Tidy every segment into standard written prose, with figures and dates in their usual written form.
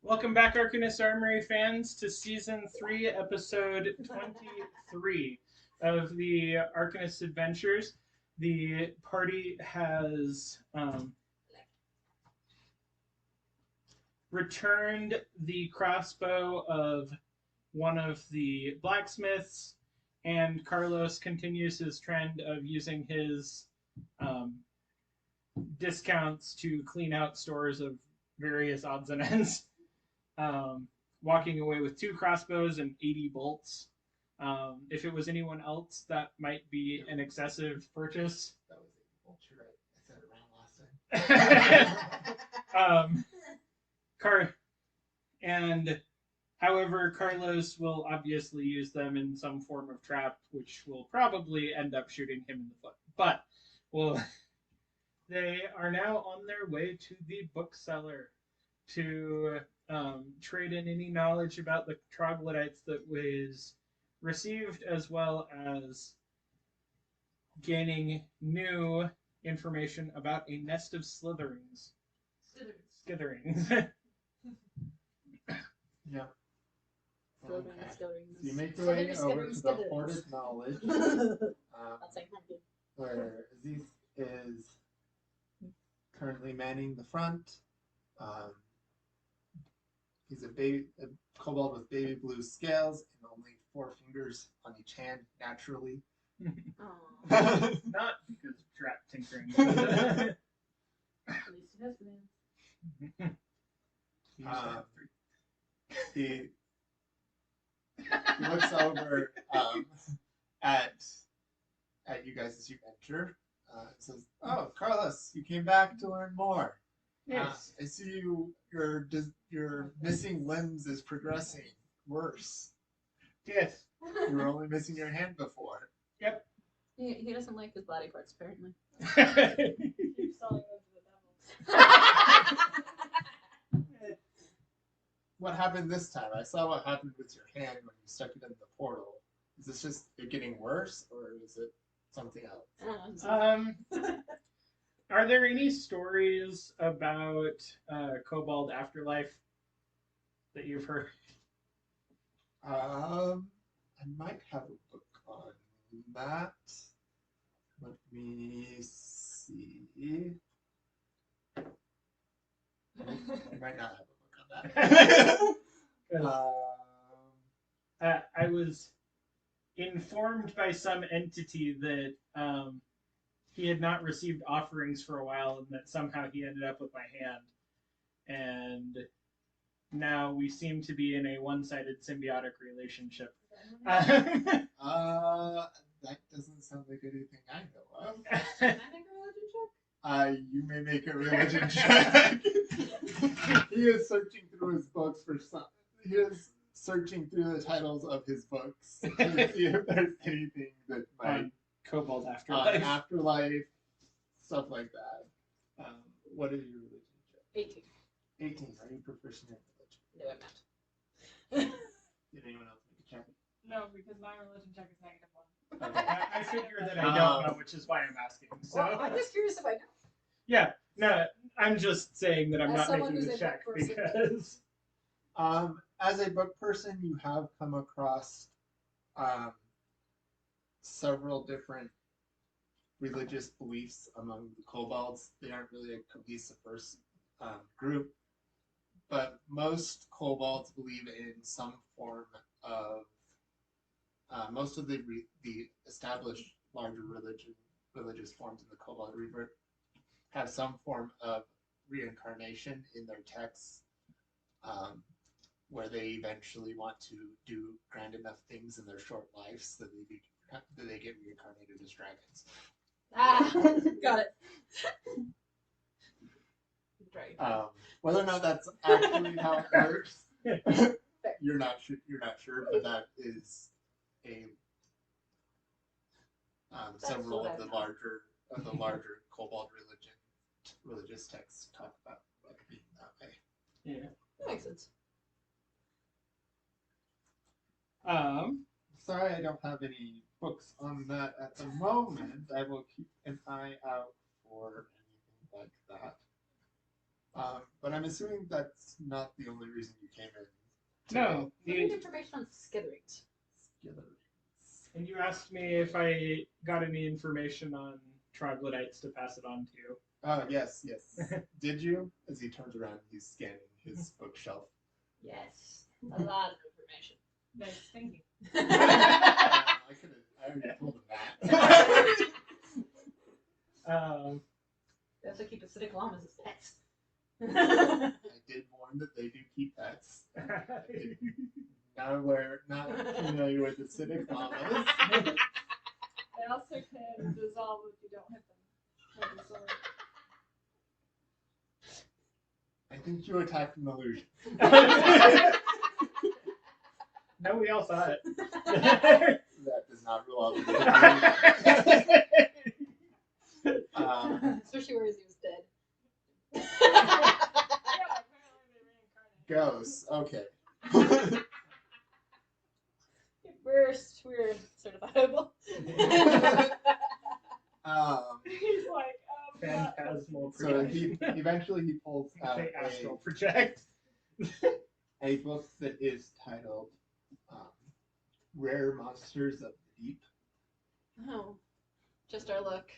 Welcome back, Arcanist Armory fans, to Season 3, Episode 23 of the Arcanist Adventures. The party has returned the crossbow of one of the blacksmiths, and Carlos continues his trend of using his um, discounts to clean out stores of various odds and ends. Walking away with 2 crossbows and 80 bolts. If it was anyone else, that might be an excessive purchase. That was 80 bolts. You're right. I said it wrong last time. And however, Carlos will obviously use them in some form of trap, which will probably end up shooting him in the foot. But well, they are now on their way to the bookseller to trade in any knowledge about the troglodytes that was received, as well as gaining new information about a nest of slitherings. Skitherings. Yeah. Okay. So you make your way over to the hoarded knowledge, where Aziz is currently manning the front. He's a kobold with baby blue scales and only 4 fingers on each hand naturally. Not because of trap tinkering. At least it has been. He looks over at you guys as you enter. And says, "Oh, Carlos, you came back to learn more. Yes. I see your missing limbs is progressing worse. Yes. You were only missing your hand before." Yep. He doesn't like his body parts, apparently. Keep selling them to the devil. What happened this time? I saw what happened with your hand when you stuck it in the portal. Is this just it getting worse, or is it something else? Are there any stories about Kobold Afterlife that you've heard? I might have a book on that. Let me see. I might not have a book on that. I was informed by some entity that he had not received offerings for a while, and that somehow he ended up with my hand. And now we seem to be in a one-sided symbiotic relationship. That doesn't sound like anything I know of. Can I make a religion check? You may make a religion check. He is searching through his books for some. He is searching through the titles of his books to see if there's anything that might Kobold Afterlife. Afterlife, stuff like that. What is your religion check? 18. 18. Are you proficient in religion? No, I'm not. Did anyone else make a check? No, because my religion check is -1. I figure that I don't know, which is why I'm asking. So Well, I'm just curious if I know. yeah, no, I'm just saying that I'm As not someone making the who's a check book person. because As a book person, you have come across several different religious beliefs among the kobolds. They aren't really a cohesive group, but most kobolds believe in some form of most of the established larger religious forms in the Kobold Reaver have some form of reincarnation in their texts, where they eventually want to do grand enough things in their short lives that they get reincarnated as dragons. Got it. Whether or not that's actually how it works, you're not sure, but that is a several of the larger kobold religious texts talk about being that way. yeah. That makes sense. Sorry, I don't have any books on that at the moment. I will keep an eye out for anything like that. But I'm assuming that's not the only reason you came in. No, We need information on skitherings. and you asked me if I got any information on troglodytes to pass it on to you. Oh, yes. Did you? As he turns around, he's scanning his bookshelf. Yes. A lot of information. Nice, thank you. I already told him that. They also keep acidic llamas as pets. I did warn that they do keep pets. Not familiar with acidic llamas. They also can dissolve if you don't hit them with a sword. I think you attacked an illusion. No, we all saw it. That does not rule out the Especially where he was dead. Yeah, apparently they reincarnate. Ghosts. Okay. We're certifiable. He's like, Phantasmal So projection. eventually he pulls out They astral project. a book that is titled Rare Monsters of the Deep. Oh, just our luck.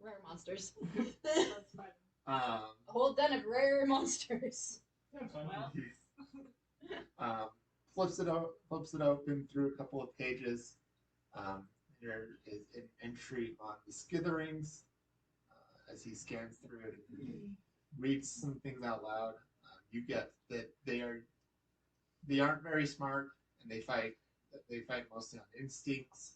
Rare monsters. Let's fight him. A whole den of rare monsters. That's fine. Well, Flips it open through a couple of pages. There is an entry on the skitherings. As he scans through it and reads some things out loud, you get that they aren't very smart, and they fight mostly on instincts.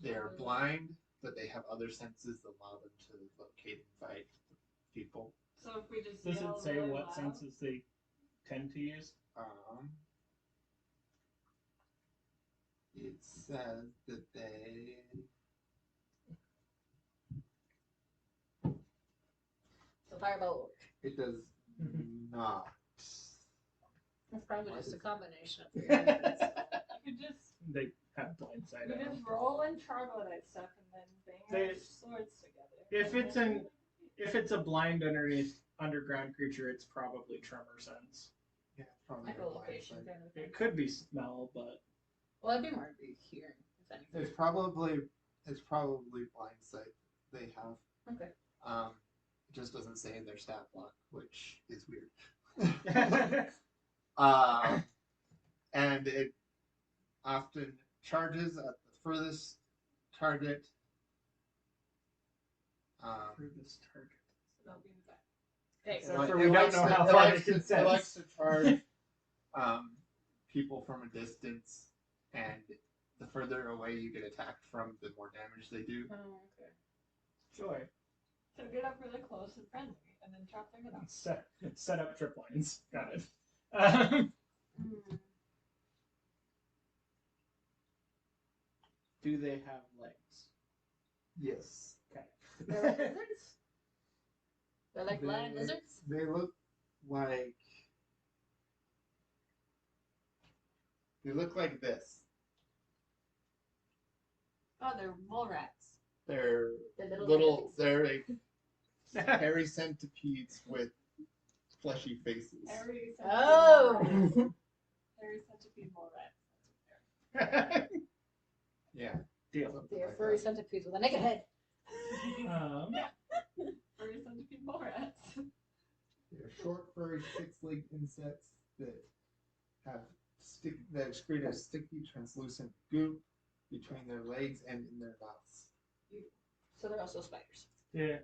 They are blind, but they have other senses that allow them to locate and fight people. so if we just Does yell it say really what loud, senses they tend to use? It says that they So fireball will work. it does not. That's probably just a combination of three items. you could just They have blindsight. you on them. just roll in troglodyte stuff and then bang They- their swords together. If it's a blind underground creature, it's probably tremor sense. Yeah, probably not Echolocation blindsight. kind of thing. It could be smell, but Well, that'd be more be hearing, if anything. It's probably blind sight they have. Okay. It just doesn't say in their stat block, which is weird. And it often charges at the furthest target. furthest target. So they'll be in the back. Okay. Except It for we don't likes know to- how it far likes they can to- It likes sense. to charge people from a distance, and the further away you get attacked from, the more damage they do. Oh, okay. Sure. So get up really close and friendly, and then chop their head off. Set up trip lines. Got it. Do they have legs? Yes. They're like lizards? They're like flying lizards? They look like this. Oh, they're mole rats. They're They're little. They're hairy centipedes with fleshy faces. Hairy centipede Oh! mole rats. Hairy centipede mole rats. Yeah. Deal. something They're like furry that. centipedes with a naked head. Hairy centipede mole rats. They're short, furry, six-legged insects that excrete a sticky, translucent goop between their legs and in their mouths. So they're also spiders. Yeah.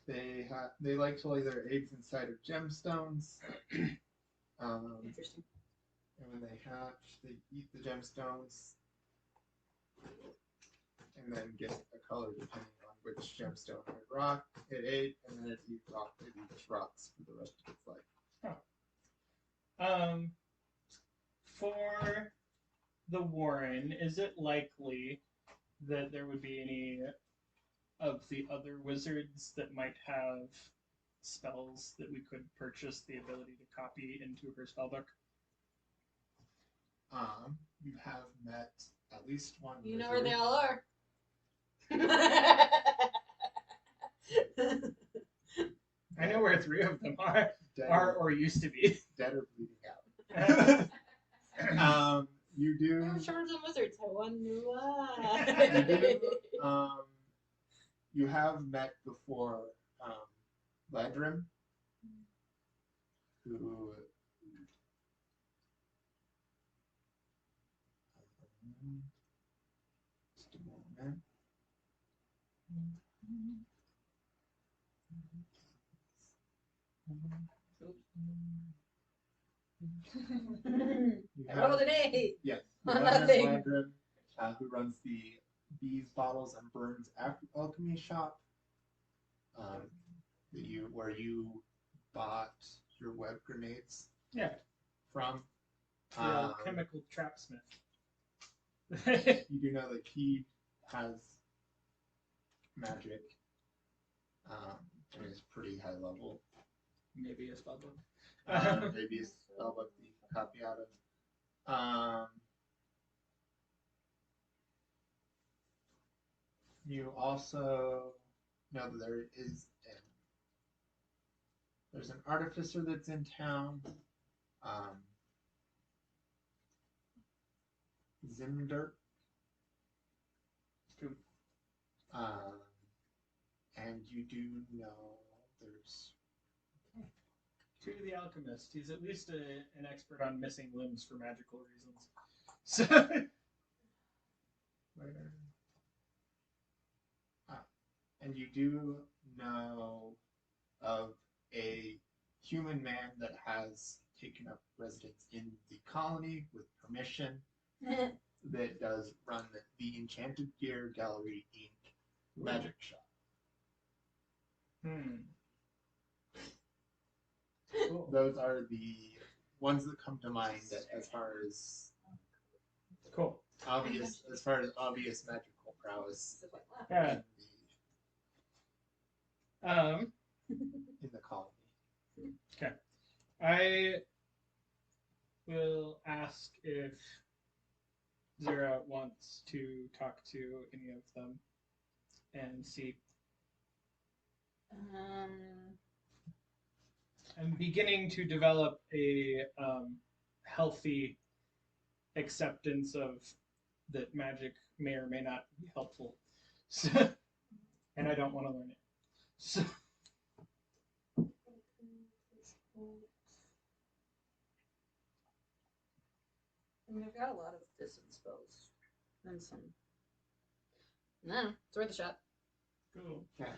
They like to lay their eggs inside of gemstones. Interesting. And when they hatch, they eat the gemstones and then get a color depending on which gemstone it ate, and then it eats rocks for the rest of its life. For the Warren, is it likely that there would be any of the other wizards that might have spells that we could purchase the ability to copy into her spellbook? You have met at least one. You know wizard. where they all are. I know where 3 of them are, Dead, or used to be. dead or bleeding out. You do. No shards and wizards. I wonder You why. do. You have met before Landrim, who. Just a moment. You I rolled an 8. Yes. Oh, You have nothing. Landrim, who runs the Bees, Bottles, and Burns Alchemy Shop, where you bought your web grenades Yeah, from. the chemical trapsmith. You do know that he has magic, and is pretty high level. Maybe a spellbook. Maybe a spellbook that you can copy out of. You also know that there's an artificer that's in town. Zimder. Cool. And you do know there's To the alchemist. He's at least an expert on missing limbs for magical reasons. So, and you do know of a human man that has taken up residence in the colony with permission that does run the Enchanted Gear Gallery Inc. magic shop. Cool. Those are the ones that come to mind as far as Cool. obvious magical prowess Yeah. in the colony. Okay. I will ask if Zira wants to talk to any of them and see. I'm beginning to develop a healthy acceptance of that magic may or may not be helpful, so, and I don't want to learn it. So, I mean, I've got a lot of distance spells and some. No, it's worth a shot. cool. Yeah.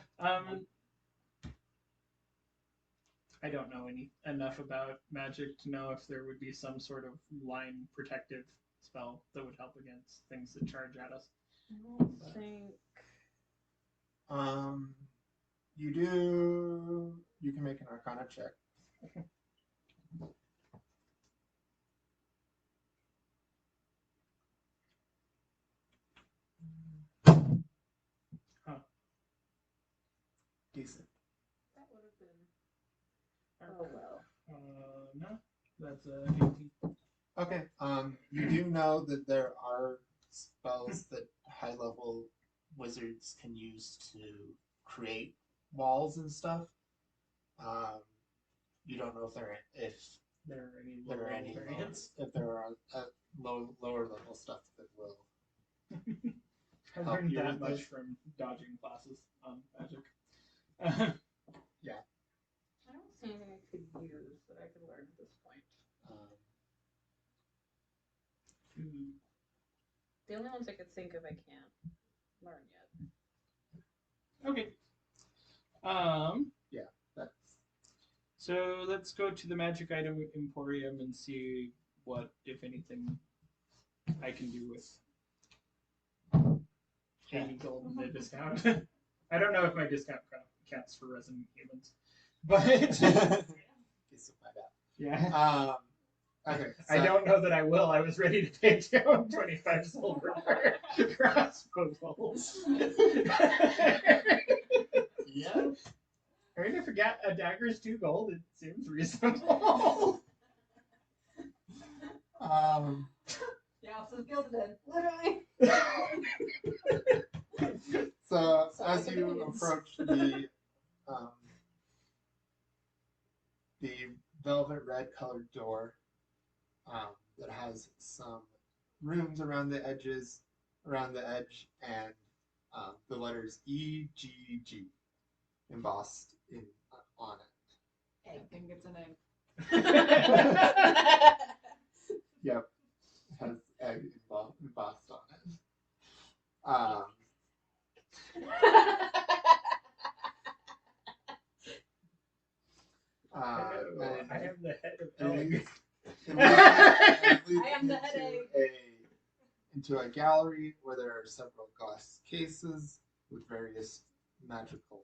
I don't know enough about magic to know if there would be some sort of line protective spell that would help against things that charge at us. I don't think. You can make an Arcana check. Huh. Decent. That would have been. Oh well. No, that's 18. Okay. You do know that there are spells that high-level wizards can use to create walls and stuff. You don't know if There there are any variants. if there are lower level stuff that will. I help learned you that with much this. from dodging classes on magic. I don't see anything I could use that I could learn at this point. The only ones I could think of I can't learn yet. Okay. That's So let's go to the magic item emporium and see what, if anything, I can do with 80 gold in the discount. I don't know if my discount counts for resident humans, but Guess we'll find out. yeah. Okay. I don't know that I will. I was ready to pay down 25 silver for crossbow bolts. Yeah. I mean, if a dagger is 2 gold, it seems reasonable. Yeah, so gilded then. Literally. So So as like you opinions. approach the the velvet red colored door that has some runes around the edges, around the edge, and the letters EGG embossed on it. I think it's an egg. Yep, it has egg embossed on it. I am the head of and egg. it I am the headache. into a gallery where there are several glass cases with various magical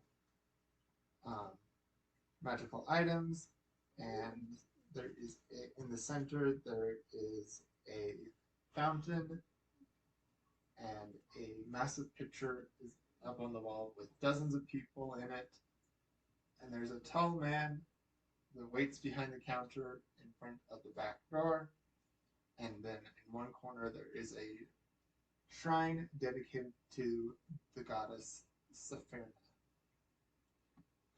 items, and there is in the center there is a fountain, and a massive picture is up on the wall with dozens of people in it, and there's a tall man that waits behind the counter in front of the back door, and then in one corner there is a shrine dedicated to the goddess Saphirna.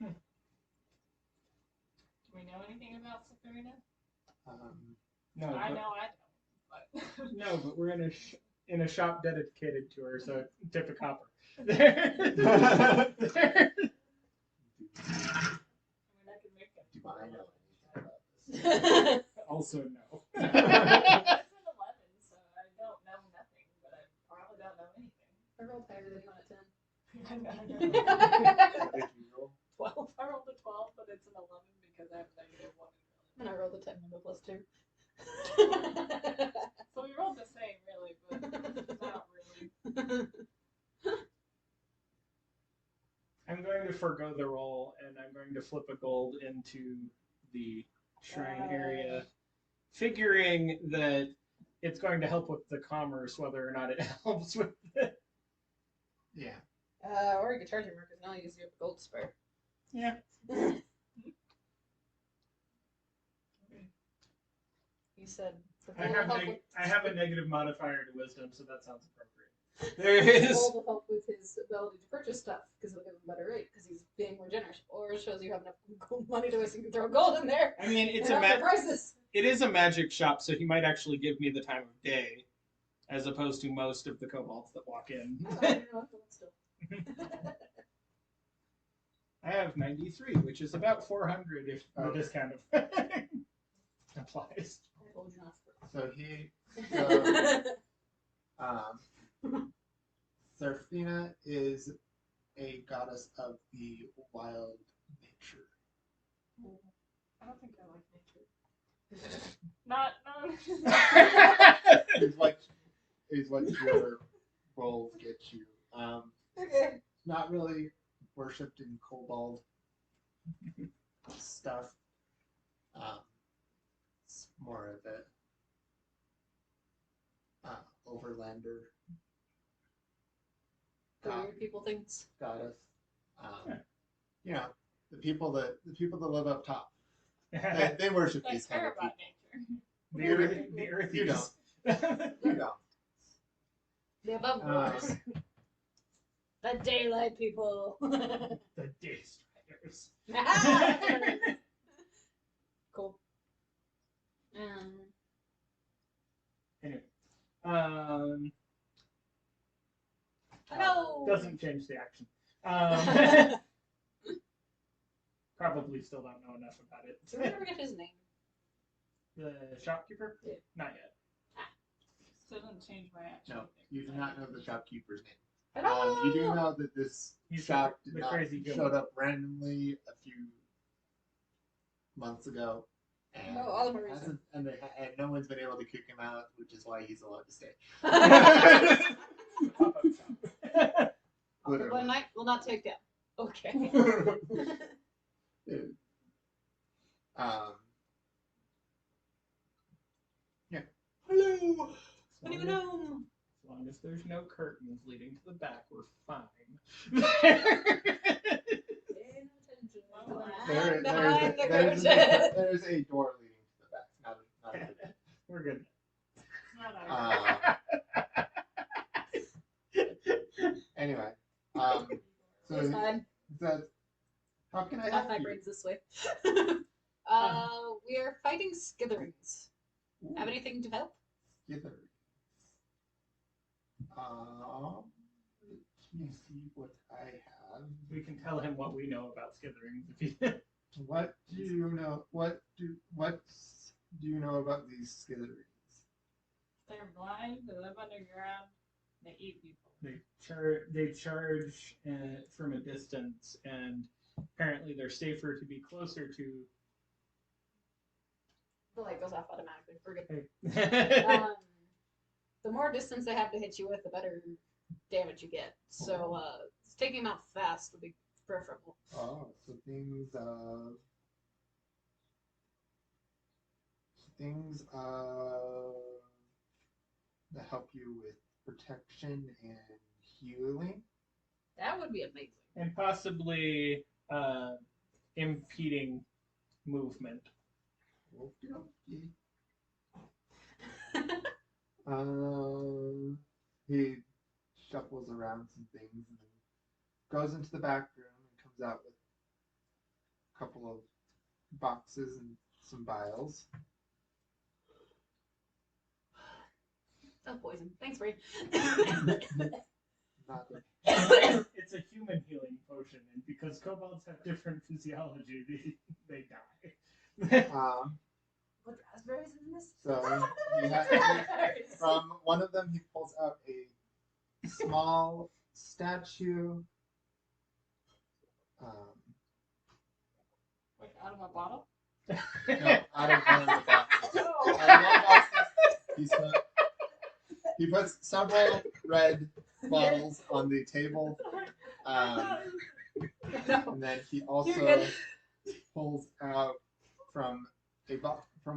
Do we know anything about Saphirna? No, I but, know I don't. But no, but we're in a shop dedicated to her, so tip a copper. I mean, I can make it. Do I know anything about this? Also, no. It's an 11, so I don't know nothing, but I probably don't know anything. I rolled higher than you on a 10. What did you roll? 12. I rolled a 12, but it's an 11 because I have a -1 And I rolled a 10 with a +2. So we rolled the same, really, but not really. I'm going to forgo the roll, and I'm going to flip a gold into the shrine area, figuring that it's going to help with the commerce, whether or not it helps with it. Yeah. Or you could charge your markers, and I'll use your gold spare. Yeah. You said I have a negative modifier to wisdom, so that sounds appropriate. There Gold is. will help with his ability to purchase stuff because it'll give him a better rate because he's being more generous, or it shows you have enough money to waste and you can throw gold in there. I mean, it's and a up the prices. it is a magic shop, so he might actually give me the time of day, as opposed to most of the kobolds that walk in. Still. I have 93, which is about 400 if the Okay. discount of applies. I told you not to. Serafina is a goddess of the wild nature. I don't think I like nature. Not. Is what your roles get you. Okay. Not really worshipped in kobold stuff. It's more of a overlander The weird people things. goddess. You know, the people that live up top. They worship I these kind care of about people. nature. the earth You is- You don't. The above boarders. The daylight people. the Day Striders. Cool. Anyway, Hello. doesn't change the action. Probably still don't know enough about it. Did we ever get his name? The shopkeeper? Yeah. Not yet. So it doesn't change my action. No, you do not know the shopkeeper's name. Hello. You do know that this He's shop the did not crazy good showed one. up randomly a few months ago, and No, all of our reason. and no one's been able to kick him out, which is why he's allowed to stay. Pop-up shop. Offer one night will not take down. Okay. Yeah. Hello. As long Anyone as- home? As long as there's no curtains leading to the back, we're fine. Pay no attention to the man behind the curtain. There's a door leading to the back. Not a curtain. We're good. It's not our Anyway, so It's fine. he says, "How can I help My you?" brain's this way. We are fighting skitherings. Have anything to help? Skither. Let me see what I have. We can tell him what we know about skitherings if he. What do you know? What do you know about these skitherings? They're blind, they live underground, they eat people. They charge from a distance, and apparently they're safer to be closer to. The light goes off automatically. We're good. Hey. The more distance they have to hit you with, the better damage you get. So taking them out fast would be preferable. Oh, so things that help you with protection and healing. That would be amazing. And possibly impeding movement. Okey-dokey. He shuffles around some things and then goes into the back room and comes out with a couple of boxes and some vials. Oh, poison. Thanks, Bree. Not It's a human healing potion, and because kobolds have different physiology, they die. What raspberries in this? so from one of them he pulls out a small statue. Wait, out of a bottle? No, out of one of the boxes. No. Out of one box, he puts several red bottles on the table. And then he also pulls out from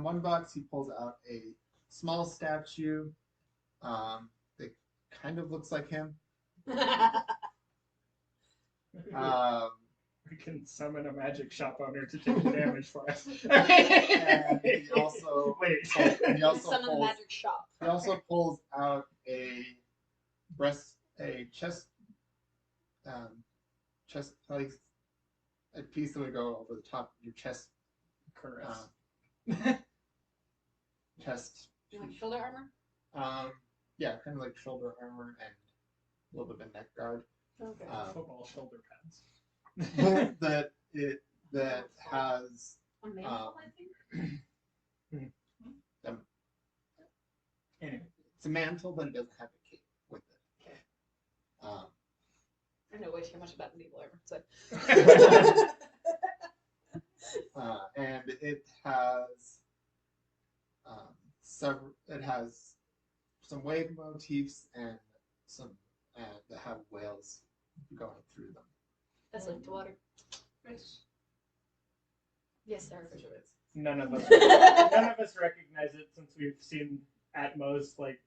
one box. He pulls out a small statue that kind of looks like him. We can summon a magic shop owner to take the damage for us. And he also Wait. Summon the magic shop. He also pulls out a chest like a piece that would go over the top of your chest. Caress. Chest. Like shoulder armor? Yeah, kind of like shoulder armor and a little bit of a neck guard. Okay. Football shoulder pads. that has A mantle, I think? Anyway. it's a mantle, but it doesn't have a cape with it. I know way too much about medieval armor. So. And it has It has some wave motifs and some that have whales going through them. That's linked to water. Fish. Yes, there are fish with. None of us recognize it since we've seen at most like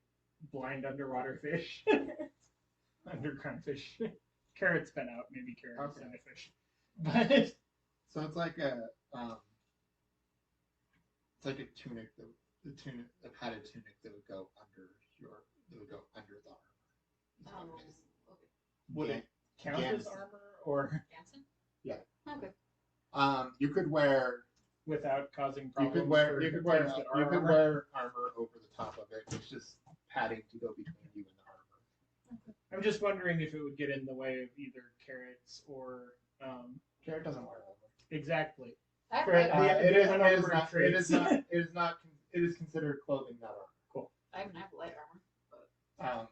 blind underwater fish. Underground fish. Carrot's been out, maybe carrot's Okay. in a fish. But So it's like a tunic, a padded tunic that would go under the armor. would it count as Gamson. armor or Gamson? Yeah. Okay. You could wear without causing you problems? could wear for you could things that are armor? wear armor over the top of it. It's just padding to go between you and the armor. I'm just wondering if it would get in the way of either carrots or Carrot doesn't wear armor. exactly. I For have the- It is unarmored not. It traits. is not. It is considered clothing, not I even have light armor. armor.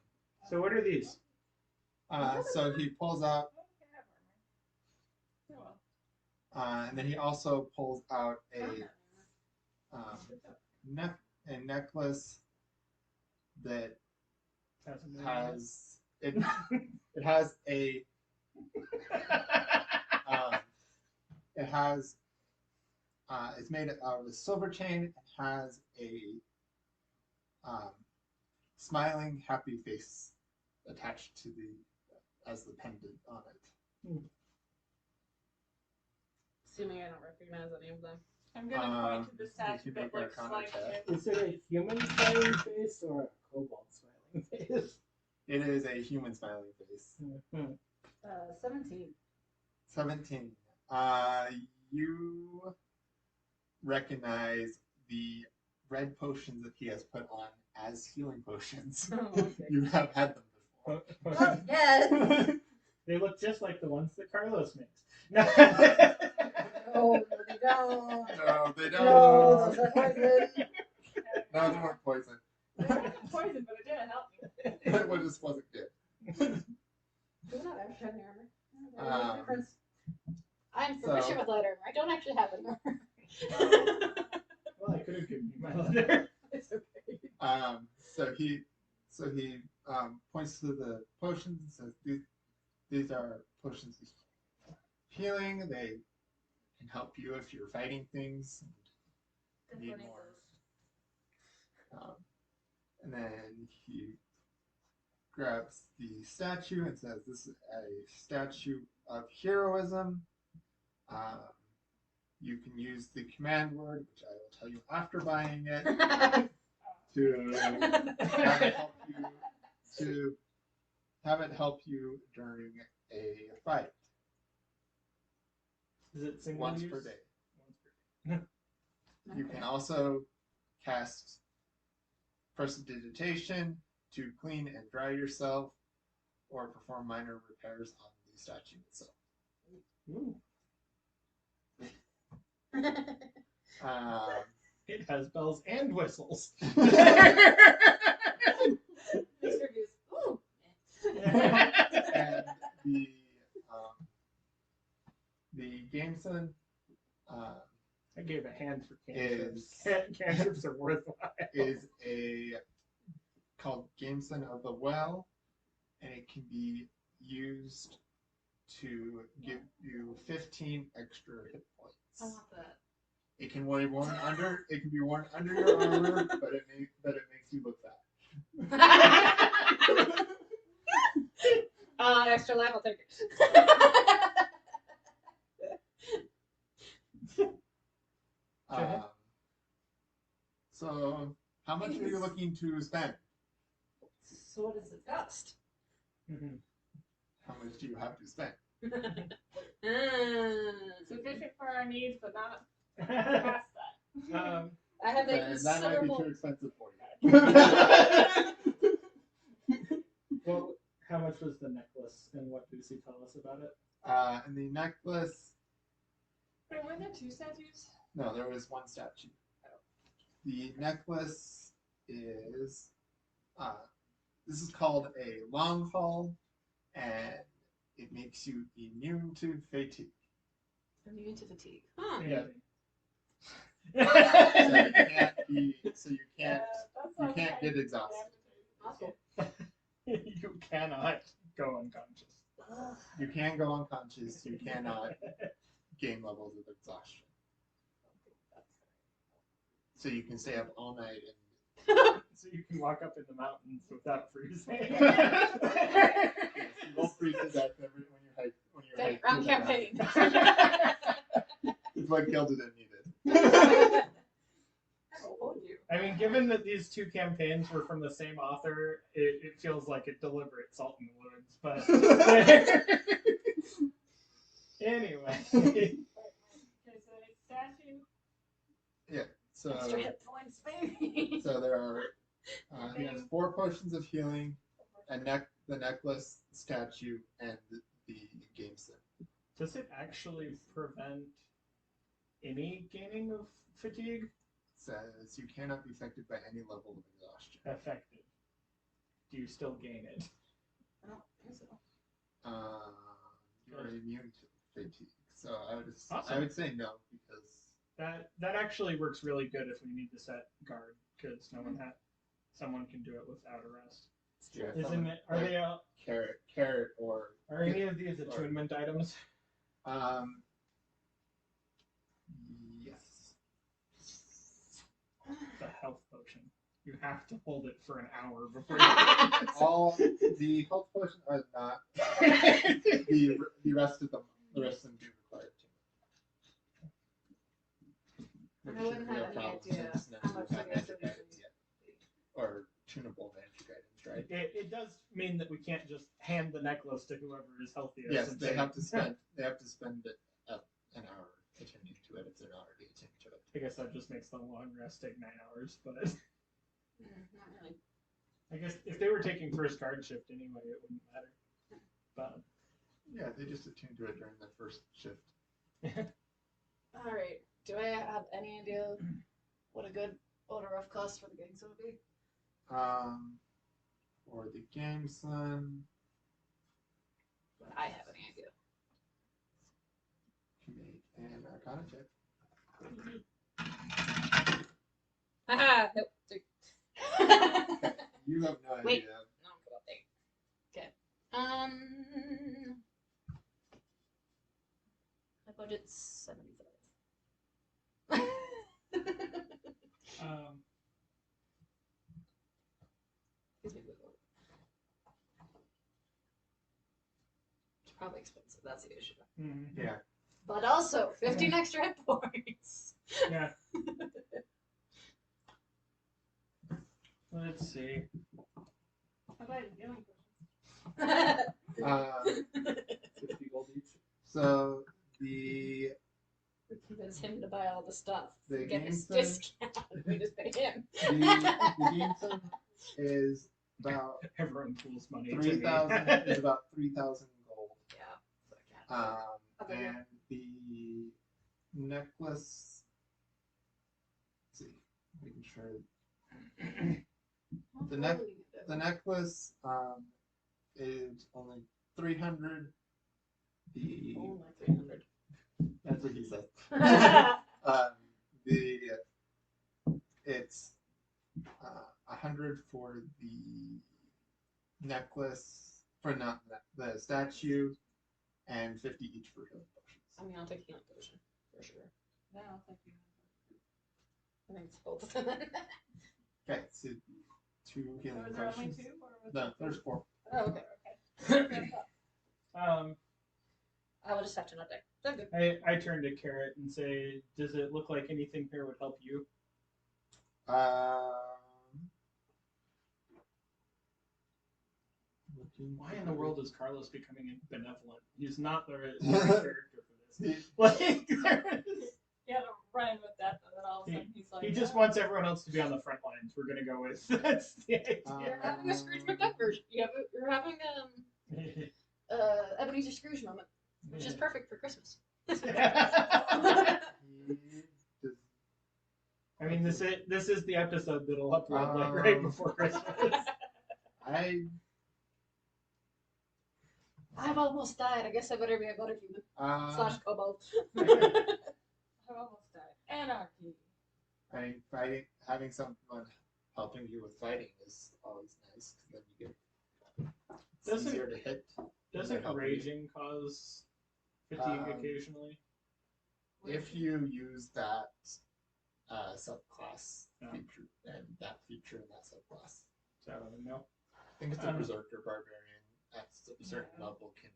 So what are these? So he pulls out, Oh, well. and then he also pulls out a necklace that has it. It has a. It has. It's made out of a silver chain. It has a smiling, happy face attached to as the pendant on it. Assuming I don't recognize any of them. I'm gonna point to the statue you make that looks Arcana like check? it. Is it a human smiling face or a kobold smiling face? It is a human smiling face. 17. 17. You recognize the red potions that he has put on as healing potions. Oh, okay. You have had them before. Oh, yes. They look just like the ones that Carlos makes. Oh, they don't. No, they don't. No, those are poison. No, they weren't poison. It wasn't poison, but it didn't help me. It just wasn't good. Do not actually have any armor. There's no Um, difference. I'm so- proficient with light armor. I don't actually have any armor. Well, I could have given you my leather. It's okay. So he points to the potions and says, "These are potions of healing. They can help you if you're fighting things and need more." And then he grabs the statue and says, "This is a statue of heroism. You can use the command word, which I will tell you after buying it, to have it help you during a fight Is it single once use? per day. Once per You can also cast prestidigitation to clean and dry yourself, or perform minor repairs on the statue itself. Ooh. It has bells and whistles. Mixed reviews. Ooh. And the Gameson I gave a hand for cantrips. Is- Cantrips are worthwhile. is called Gameson of the Well, and it can be used to give you 15 extra hit points. I want that. It can be worn under. It can be worn under your armor, but it makes you look fat. Extra life, I'll take it. So, how much are you looking to spend? So what does it cost? Mhm. How much do you have to spend? Sufficient for our needs, but not past that. I have a And that might be considerable. too expensive for you. Well, how much was the necklace, and what does he tell us about it? And the necklace. Wait, were there two statues? No, there was one statue. The necklace is. This is called a long haul, and it makes you immune to fatigue. Immune to fatigue. Huh. Yeah. So you can't get exhausted. Awesome. You cannot go unconscious. Ugh. You can go unconscious. You cannot gain levels of exhaustion. So you can stay up all night So you can walk up in the mountains without freezing. you won't freeze to death when you're hiking. Okay, round campaign. It's what Gildan needed. Oh, you. I mean, given that these two campaigns were from the same author, it feels like a deliberate salt in the wounds. But anyway, Okay, so it's statue. So Extra hit points, baby. So there are. He has 4 potions of healing, the necklace, the statue, and the game set. does it actually prevent any gaining of fatigue? Says you cannot be affected by any level of exhaustion. Effective. Do you still gain it? I don't think so. You're immune to fatigue, so Awesome. I would say no, because That actually works really good if we need to set guard, because someone can do it without a rest. yeah, Isn't someone it? Are like they all? carrot or Are any of these attunement items? yes. The health potion. You have to hold it for an hour before. You All the health potions are not. The rest of them do require I wouldn't have any idea how much have I guess magic it would items yet, or tunable magic items, right? It does mean that we can't just hand the necklace to whoever is healthiest. Yes, and they say, have to spend. They have to spend an hour attending to it if they're not already attending to it. I guess that just makes the long rest take 9 hours, but Not really. I guess if they were taking first guard shift anyway, it wouldn't matter. But Yeah, they just attuned to it during the first shift. All right. Do I have any idea what a good order of cost for the gigs would be? For the game, son, Would I have any idea? make an Arcana check. Haha. Nope. You have no Wait. idea. No, I'm good update. Okay. My budget's 75. Excuse me, wiggle. It's probably expensive. That's the issue. Yeah. But also 15 extra hit points. yeah. Let's see. How about healing potions? 50 gold each. So the Convince him to buy all the stuff. The Get his game discount. We just pay him. the game son is about Everyone pools money. 3,000 is about 3,000 gold. Yeah. So I can't. Okay. And the necklace. Let's see, making sure the necklace is only 300. The Oh, my 300. that's what he said. It's 100 for the necklace for not the statue, and 50 each for healing potions. I mean, I'll take healing potion for sure. Yeah, I'll take you. I think it's both. Okay, so 2 healing Was there only potions. 2? Or was No, there there's 4. Oh, okay. Okay. I will just have to not die. I turn to Carrot and say, does it look like anything here would help you? Why in the world is Carlos becoming benevolent? He's not the right character for this. Like, there is- You had to run with that, and then all of a sudden he's like, he just wants everyone else to be on the front lines. We're gonna go with that's the idea. You're having a Scrooge McDuck version. You're having Ebenezer Scrooge moment, which is perfect for Christmas. I mean, this is the episode that'll upload like right before Christmas. I've almost died. I guess I better be a better human. / kobold. I almost died. Anarchy. Having someone helping you with fighting is always nice, because then you get it's easier to hit. Doesn't raging cause fatigue occasionally? If you use that subclass feature and that feature in that subclass. So no. I think it's a Berserker Barbarian at a certain level can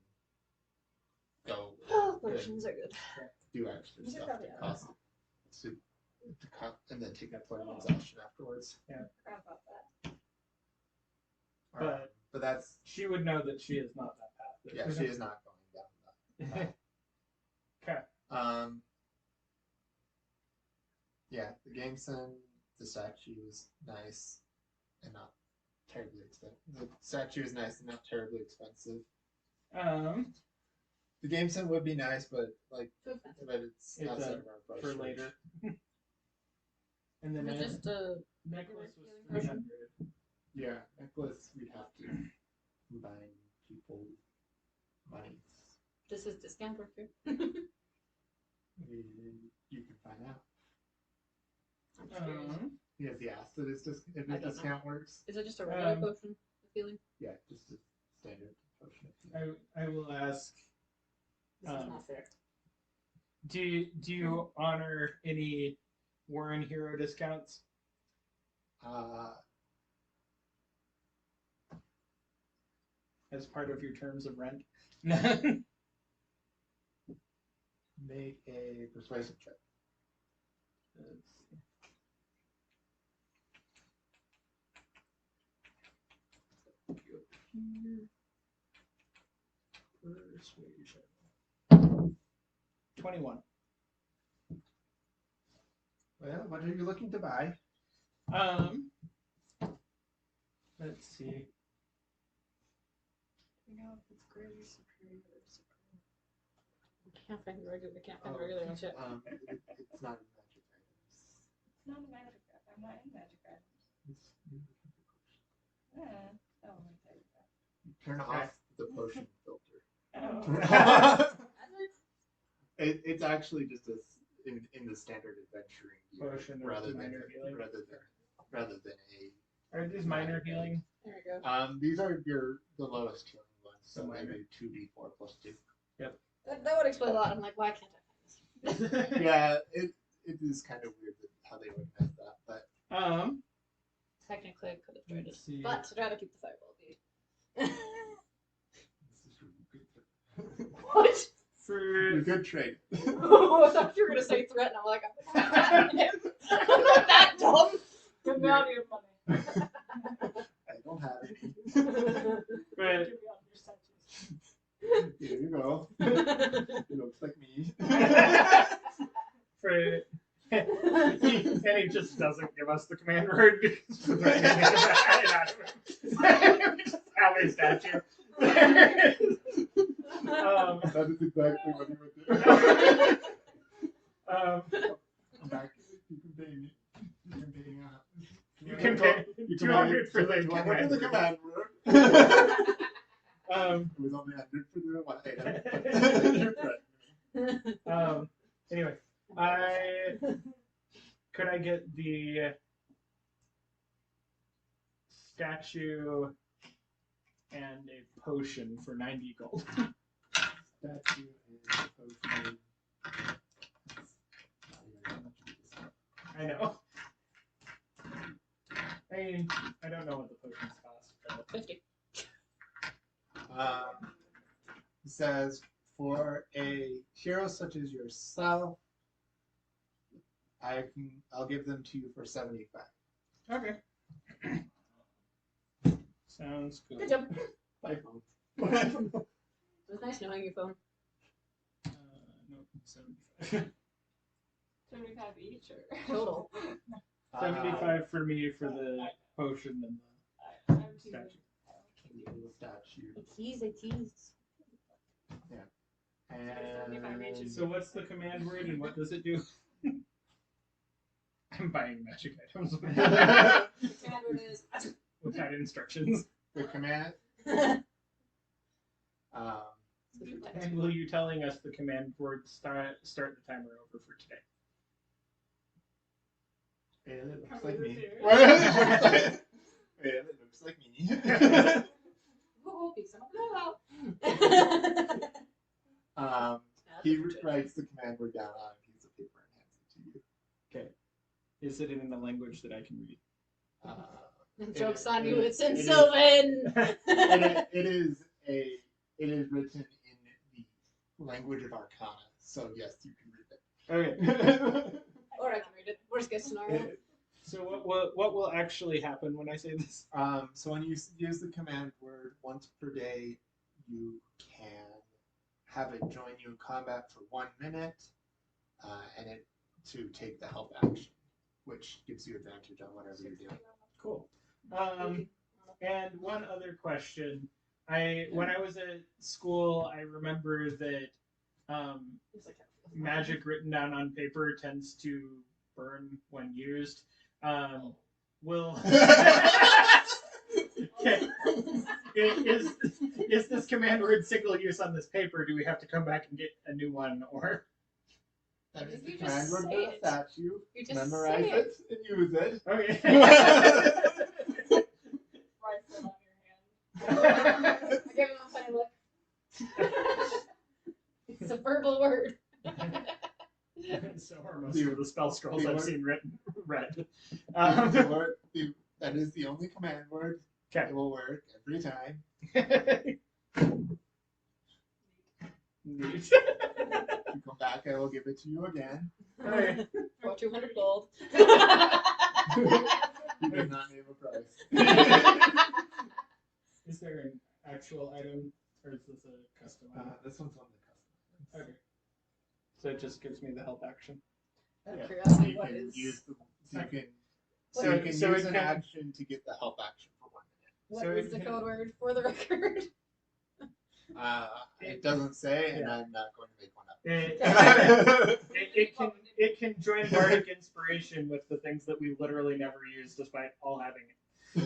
go Potions are good. do extra You should stuff probably to add cost to cut and then take that point of exhaustion afterwards. Forgot about that. But that's She would know that she is not that path. yeah, she is not going down that. Okay. Yeah, the game sim, the statue is nice and not terribly expensive. The statue is nice and not terribly expensive. The game sim would be nice, but it's outside of our price for range. later. And then Just necklace was healing 300. Yeah, necklace we'd have to combine people money. Does his discount work too? You can find out. I'm just curious. He has the asked if his I don't discount works. Is it just a regular potion of healing? Yeah, just a standard potion. I will ask. This is not fair. Do you honor any Warren Hero discounts? As part of your terms of rent? Make a persuasion check. Persuasion. 21. Well, what are you looking to buy? Let's see. You know if it's greater, superior, or supreme. Can't find regular. Can't find regular and shit. It's not in magic items. It's not a magic item. I'm not in magic items. Oh, let me tell you that. Turn off the potion filter. Oh. It's actually just in the standard adventuring gear Potion of rather than minor healing. rather than a. Are these minor healing? There we go. These are the lowest healing ones, so The they minor. do 2d4 plus 2. That would explain a lot. I'm like, why can't I find this? Yeah, it is kind of weird how they organize that, but Technically, I could have tried it, Let's see. but I'd rather keep the fireball be. What? you For could trade. Oh, I thought you were gonna say threat, and I'm like, I'm not that dumb. Give me all your money. I don't have any. for, Give me all your statues. Here you go. It looks like me. for and he just doesn't give us the command word because we're going to make it out of him. We just have a statue. That is exactly what he would do. Come back. You can pay me. You can pay me. You can pay 200 for the 200 for the command command word. word. It was only 100 for the one item. You're correct. Anyway, could I get the statue and a potion for 90 gold? Statue and potion. I know. I don't know what the potions cost. But 50. It says, for a hero such as yourself, I'll give them to you for 75. okay. Sounds good. Good job. By phone. It was nice knowing your phone. No, 75. 75 each or Total. 75 for me for the potion and I'm the statue. The statue. I tease. And So what's the command word and what does it do? I'm buying magic items Command word is. without instructions. the command. And will you telling us the command word start the timer over for today? It looks Come like with me. us It looks like me. Ooh, piece of He writes the command word down on a piece of paper and hands it to you. Okay. Is it in a language that I can read? Joke's on you, it's in it is- Sylvan! It is written in the language of Arcana, so yes, you can read it. Okay. Or I can read it. Worst case scenario. So what will actually happen when I say this? So when you use the command word once per day, you can have it join you in combat for 1 minute, and it to take the help action, which gives you advantage on whatever you're doing. Cool. And one other question. When I was at school, I remember that magic written down on paper tends to burn when used. Will okay. Is this command word single use on this paper? Do we have to come back and get a new one, or That is the You command just word say for the it. statue. You just Memorize say it and use it. okay? Writes it on your hand. I gave him a funny look. It's a verbal word. So are most of the spell scrolls the I've word- seen read. The word- that is the only command word. Okay. It will work every time. Neat. If you come back, I will give it to you again. Okay. For 200 gold. You did not name a price. Is there an actual item, or is this a custom item? This one's on the custom. Okay. So it just gives me the help action. Out of Yeah. curiosity, You what can is use. use the, you can So- so you can so use it an can- action to get the help action for 1 What so is it the can- code word for the record? minute. It doesn't say, and Yeah. I'm not going to make one up. It can join bardic inspiration with the things that we literally never use, despite all having it. No, we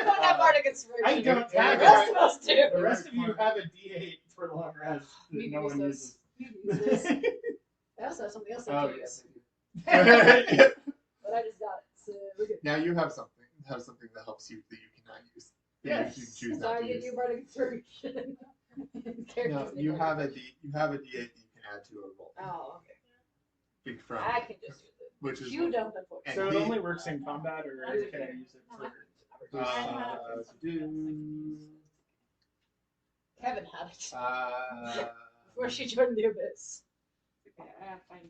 don't have bardic inspiration. I don't The have rest it. of us do. The rest of you have a D8 for long rest that We no use one those. uses. We use this. I also have something else I Oh can yes, use, I do. but I just got it, so we're good. Now you have something. That helps you that you cannot use. That Yes. you choose So not I to give use. you bardic inspiration. No, you have a D. You have a D8 that you can add to a roll. Oh, okay. Big from I can just use it. which is You don't, unfortunately. So it the- only works in combat, or can I use it for? Kevin had it uh, before she joined the abyss. Fine.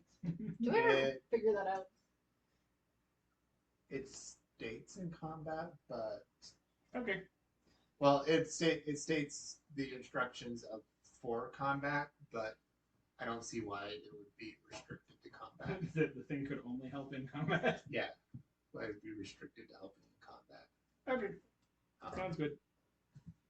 Do we ever it, figure that out? it states in combat, but Okay. well, it states the instructions of for combat, but I don't see why it would be restricted to combat. The thing could only help in combat. Yeah, why it would be restricted to helping in combat. Okay, sounds good.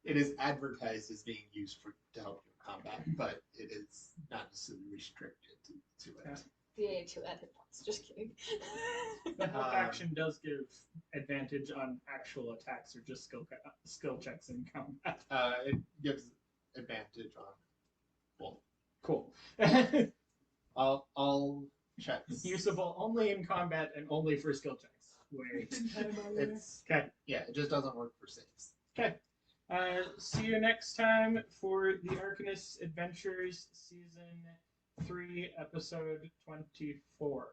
It is advertised as being used to help you in combat, but it is not necessarily restricted to it. Yeah. DA2 at hit points. Just kidding. The help Um, action does give advantage on actual attacks or just skill checks in combat. It gives advantage on both. Cool. All checks. Usable only in combat and only for skill checks. Wait. It's Okay. yeah, it just doesn't work for saves. See you next time for the Arcanist Adventures Season 3, Episode 24.